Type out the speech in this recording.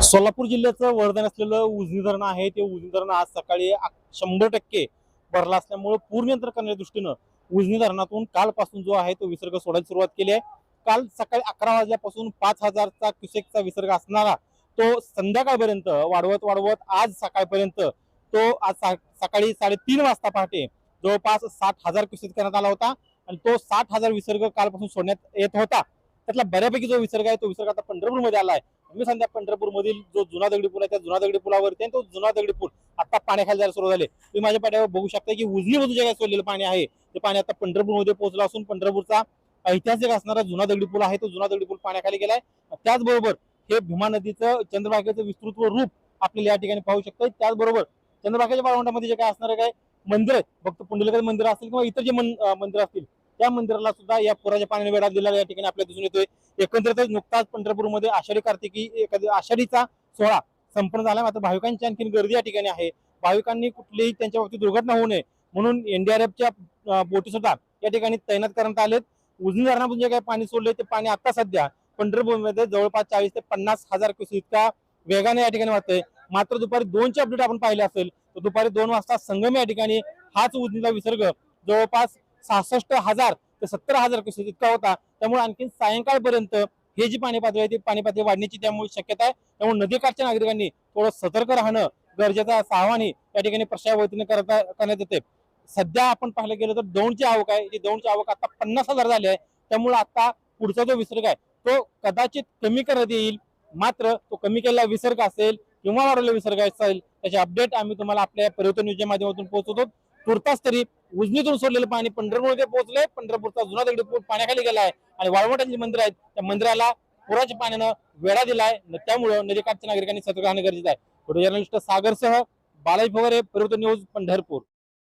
सोलापूर जिल्ह्याचं वरदान असलेलं उजनी धरण आहे ते उजनी धरण आज सकाळी 100% भरला असल्यामुळे पूर नियंत्रण करण्याच्या दृष्टीनं उजनी धरणातून कालपासून जो आहे तो विसर्ग सोडायला सुरुवात केली आहे। काल सकाळी 11 वाजल्यापासून 5000 क्युसेकचा विसर्ग असणारा तो संध्याकाळपर्यंत वाढवत वाढवत आज सकाळपर्यंत तो आज सकाळी 3:30 वाजता पहाटे जवळपास 60,000 क्युसेक करण्यात आला होता आणि तो 60,000 विसर्ग कालपासून सोडण्यात येत होता। त्यातला बऱ्यापैकी जो विसर्ग आहे तो विसर्ग आता पंढरपूरमध्ये आला आहे। मी सांगता पंढरपूर मधील जो जुना दगडी पूल आहे त्या जुना दगडी पुलावरती तो जुना दगडी पूल आता पाण्याखाली जायला सुरू झाले। तुम्ही माझ्या पाठीवर बघू शकता की उजनी मधून जे काही सोडलेलं पाणी आहे ते पाणी आता पंढरपूरमध्ये पोहोचलं असून पंढरपूरचा ऐतिहासिक असणारा जुना दगडी पूल आहे तो जुना दगडी पूल पाण्याखाली गेलाय। त्याचबरोबर हे भीमा नदीचं चंद्रभागेचं विस्तृत रूप आपल्याला या ठिकाणी पाहू शकतो। त्याचबरोबर चंद्रभागेच्या वाळवंटामध्ये जे काय असणारे काय मंदिर आहेत, भक्त पुंडलिक मंदिर असतील किंवा इतर जे मंदिर असतील त्या मंदिराला सुद्धा या पुराच्या पाण्याने वेढा दिलेला या ठिकाणी आपल्याला दिसून येतोय। एकंदरीतच नुकताच पंढरपूरमध्ये आषाढी कार्तिकी आषाढीचा सोहळा संपन्न झाला, मात्र भाविकांची आणखी गर्दी या ठिकाणी आहे। भाविकांनी कुठलीही त्यांच्या बाबतीत दुर्घटना होऊ नये म्हणून एनडीआरएफच्या बोटी सुद्धा या ठिकाणी तैनात करण्यात आलेत। उजनी धरणातून जे काही पाणी सोडले ते पाणी आता सध्या पंढरपूरमध्ये जवळपास 40 ते 50,000 क्युसेक इतका वेगाने या ठिकाणी वाहतोय। मात्र दुपारी 2चे अपडेट आपण पाहिले असेल तर दुपारी 2 वाजता संगम या ठिकाणी हाच उजनीचा विसर्ग जवळपास 66,000 ते 70,000 क्युसेक इतका होता। त्यामुळे आणखी सायंकाळपर्यंत हे जी पाणी पातळी आहे ती पाणी पातळी वाढण्याची त्यामुळे शक्यता आहे। त्यामुळे नदीकाठच्या नागरिकांनी थोडं सतर्क राहणं गरजेचं असं आवाहन या ठिकाणी प्रशासनाच्या वतीने करण्यात येते। सध्या आपण पाहिलं गेलं तर दौंडची आवक आहे, ती दौंडची आवक आता 50,000 झाली आहे। त्यामुळे आता पुढचा जो विसर्ग आहे तो कदाचित कमी करण्यात येईल, मात्र तो कमी केलेला विसर्ग असेल किंवा वाढवलेला विसर्ग असेल त्याचे अपडेट आम्ही तुम्हाला आपल्या पर्यटन न्यूजच्या माध्यमातून पोहोचवतो। तुर्तास तरी उजनीतून सोडलेलं पाणी पंढरपूरमध्ये पोहोचलंय। पंढरपूरचा जुना दगडी पूल पाण्याखाली गेलाय आणि वाळवंटाची मंदिर आहेत त्या मंदिराला पुराच्या पाण्यानं वेढा दिलाय। त्यामुळे नदीकाठच्या नागरिकांनी सतर्क राहणं गरजेचं आहे। फोटो जर्नलिस्ट सागरसह बालाजी फवारे, पर्यटन न्यूज, पंढरपूर।